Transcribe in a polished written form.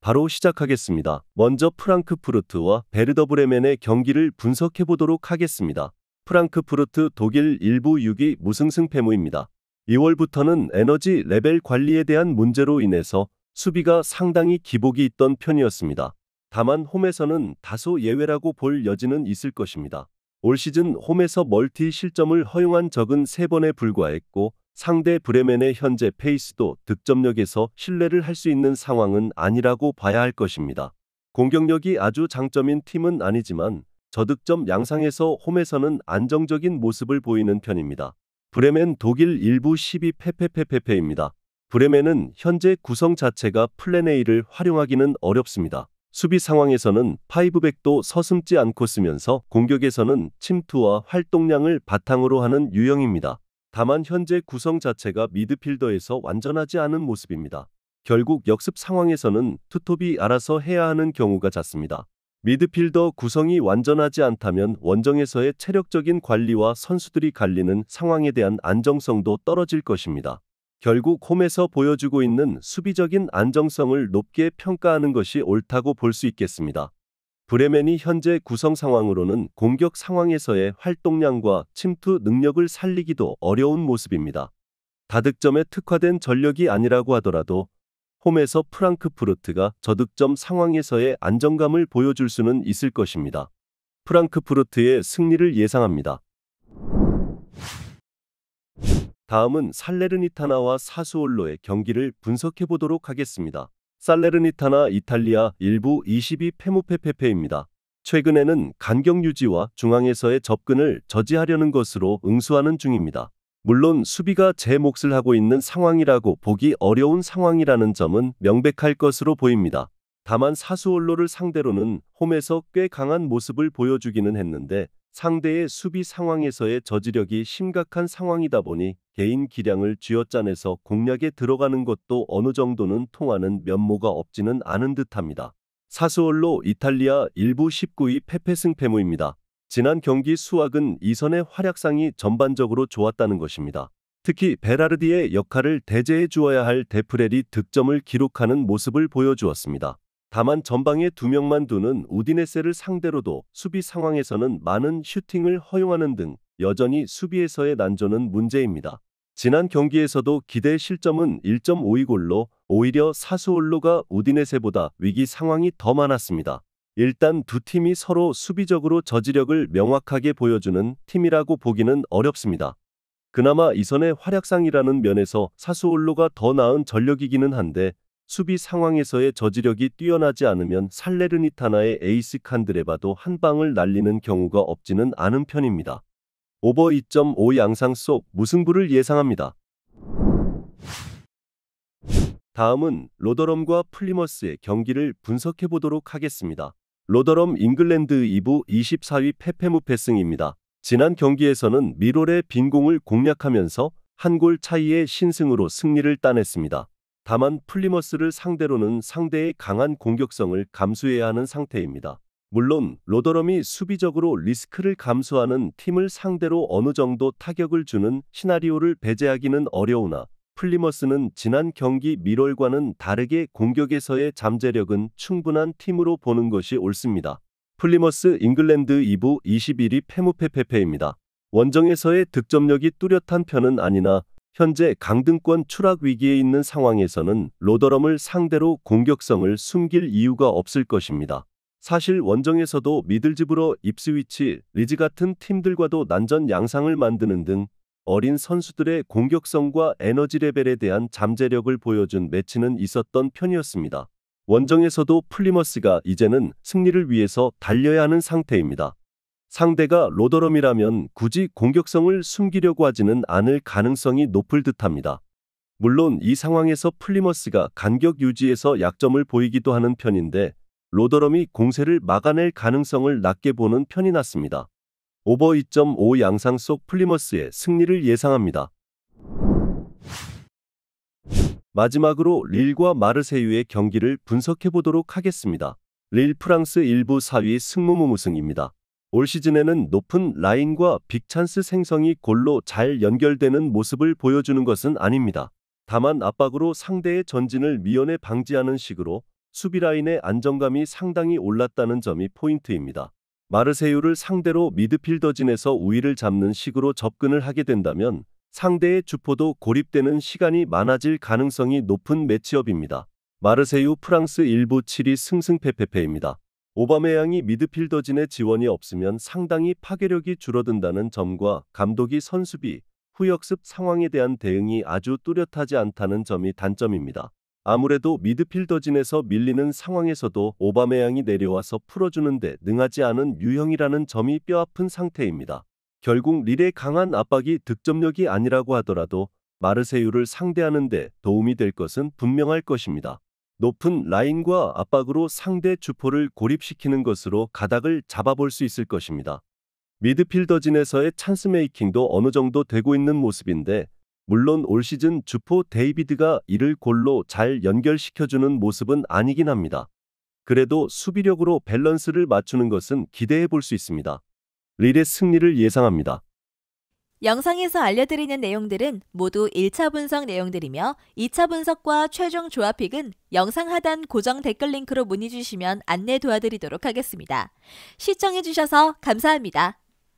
바로 시작하겠습니다. 먼저 프랑크푸르트와 베르더 브레멘의 경기를 분석해 보도록 하겠습니다. 프랑크푸르트 독일 1부 6위 무승승 패무입니다. 2월부터는 에너지 레벨 관리에 대한 문제로 인해서 수비가 상당히 기복이 있던 편이었습니다. 다만 홈에서는 다소 예외라고 볼 여지는 있을 것입니다. 올 시즌 홈에서 멀티 실점을 허용한 적은 3번에 불과했고 상대 브레멘의 현재 페이스도 득점력에서 신뢰를 할 수 있는 상황은 아니라고 봐야 할 것입니다. 공격력이 아주 장점인 팀은 아니지만 저득점 양상에서 홈에서는 안정적인 모습을 보이는 편입니다. 브레멘 독일 1부 12 페페페페페입니다. 브레멘은 현재 구성 자체가 플랜 A를 활용하기는 어렵습니다. 수비 상황에서는 5백도 서슴지 않고 쓰면서 공격에서는 침투와 활동량을 바탕으로 하는 유형입니다. 다만 현재 구성 자체가 미드필더에서 완전하지 않은 모습입니다. 결국 역습 상황에서는 투톱이 알아서 해야 하는 경우가 잦습니다. 미드필더 구성이 완전하지 않다면 원정에서의 체력적인 관리와 선수들이 갈리는 상황에 대한 안정성도 떨어질 것입니다. 결국 홈에서 보여주고 있는 수비적인 안정성을 높게 평가하는 것이 옳다고 볼 수 있겠습니다. 브레멘이 현재 구성 상황으로는 공격 상황에서의 활동량과 침투 능력을 살리기도 어려운 모습입니다. 다득점에 특화된 전력이 아니라고 하더라도 홈에서 프랑크푸르트가 저득점 상황에서의 안정감을 보여줄 수는 있을 것입니다. 프랑크푸르트의 승리를 예상합니다. 다음은 살레르니타나와 사수올로의 경기를 분석해 보도록 하겠습니다. 살레르니타나 이탈리아 1부 22 페무페페페입니다. 최근에는 간격 유지와 중앙에서의 접근을 저지하려는 것으로 응수하는 중입니다. 물론 수비가 제 몫을 하고 있는 상황이라고 보기 어려운 상황이라는 점은 명백할 것으로 보입니다. 다만 사수올로를 상대로는 홈에서 꽤 강한 모습을 보여주기는 했는데 상대의 수비 상황에서의 저지력이 심각한 상황이다 보니 개인 기량을 쥐어짜내서 공략에 들어가는 것도 어느 정도는 통하는 면모가 없지는 않은 듯합니다. 사수올로 이탈리아 1부 19위 페페승 패무입니다. 지난 경기 수확은 이선의 활약상이 전반적으로 좋았다는 것입니다. 특히 베라르디의 역할을 대제해 주어야 할 데프렐이 득점을 기록하는 모습을 보여주었습니다. 다만 전방에 2명만 두는 우디네세를 상대로도 수비 상황에서는 많은 슈팅을 허용하는 등 여전히 수비에서의 난조는 문제입니다. 지난 경기에서도 기대 실점은 1.52골로 오히려 사수올로가 우디네세보다 위기 상황이 더 많았습니다. 일단 두 팀이 서로 수비적으로 저지력을 명확하게 보여주는 팀이라고 보기는 어렵습니다. 그나마 이선의 활약상이라는 면에서 사수올로가 더 나은 전력이기는 한데 수비 상황에서의 저지력이 뛰어나지 않으면 살레르니타나의 에이스 칸드레바도 한 방을 날리는 경우가 없지는 않은 편입니다. 오버 2.5 양상 속 무승부를 예상합니다. 다음은 로더럼과 플리머스의 경기를 분석해 보도록 하겠습니다. 로더럼 잉글랜드 2부 24위 페페무패승입니다. 지난 경기에서는 미롤의 빈공을 공략하면서 한 골 차이의 신승으로 승리를 따냈습니다. 다만 플리머스를 상대로는 상대의 강한 공격성을 감수해야 하는 상태입니다. 물론 로더럼이 수비적으로 리스크를 감수하는 팀을 상대로 어느 정도 타격을 주는 시나리오를 배제하기는 어려우나 플리머스는 지난 경기 미롤과는 다르게 공격에서의 잠재력은 충분한 팀으로 보는 것이 옳습니다. 플리머스 잉글랜드 2부 21위 페무페페페입니다. 원정에서의 득점력이 뚜렷한 편은 아니나 현재 강등권 추락 위기에 있는 상황에서는 로더럼을 상대로 공격성을 숨길 이유가 없을 것입니다. 사실 원정에서도 미들즈브러, 입스위치, 리즈 같은 팀들과도 난전 양상을 만드는 등 어린 선수들의 공격성과 에너지 레벨에 대한 잠재력을 보여준 매치는 있었던 편이었습니다. 원정에서도 플리머스가 이제는 승리를 위해서 달려야 하는 상태입니다. 상대가 로더럼이라면 굳이 공격성을 숨기려고 하지는 않을 가능성이 높을 듯합니다. 물론 이 상황에서 플리머스가 간격 유지에서 약점을 보이기도 하는 편인데 로더럼이 공세를 막아낼 가능성을 낮게 보는 편이 낫습니다. 오버 2.5 양상 속 플리머스의 승리를 예상합니다. 마지막으로 릴과 마르세유의 경기를 분석해 보도록 하겠습니다. 릴 프랑스 1부 4위 승무무무승입니다. 올 시즌에는 높은 라인과 빅찬스 생성이 골로 잘 연결되는 모습을 보여주는 것은 아닙니다. 다만 압박으로 상대의 전진을 미연에 방지하는 식으로 수비 라인의 안정감이 상당히 올랐다는 점이 포인트입니다. 마르세유를 상대로 미드필더진에서 우위를 잡는 식으로 접근을 하게 된다면 상대의 주포도 고립되는 시간이 많아질 가능성이 높은 매치업입니다. 마르세유 프랑스 1부 7위 승승패패패입니다. 오바메양이 미드필더진의 지원이 없으면 상당히 파괴력이 줄어든다는 점과 감독이 선수비, 후역습 상황에 대한 대응이 아주 뚜렷하지 않다는 점이 단점입니다. 아무래도 미드필더진에서 밀리는 상황에서도 오바메양이 내려와서 풀어주는데 능하지 않은 유형이라는 점이 뼈아픈 상태입니다. 결국 릴의 강한 압박이 득점력이 아니라고 하더라도 마르세유를 상대하는 데 도움이 될 것은 분명할 것입니다. 높은 라인과 압박으로 상대 주포를 고립시키는 것으로 가닥을 잡아볼 수 있을 것입니다. 미드필더진에서의 찬스 메이킹도 어느 정도 되고 있는 모습인데 물론 올 시즌 주포 데이비드가 이를 골로 잘 연결시켜주는 모습은 아니긴 합니다. 그래도 수비력으로 밸런스를 맞추는 것은 기대해 볼 수 있습니다. 릴의 승리를 예상합니다. 영상에서 알려드리는 내용들은 모두 1차 분석 내용들이며 2차 분석과 최종 조합픽은 영상 하단 고정 댓글 링크로 문의 주시면 안내 도와드리도록 하겠습니다. 시청해주셔서 감사합니다.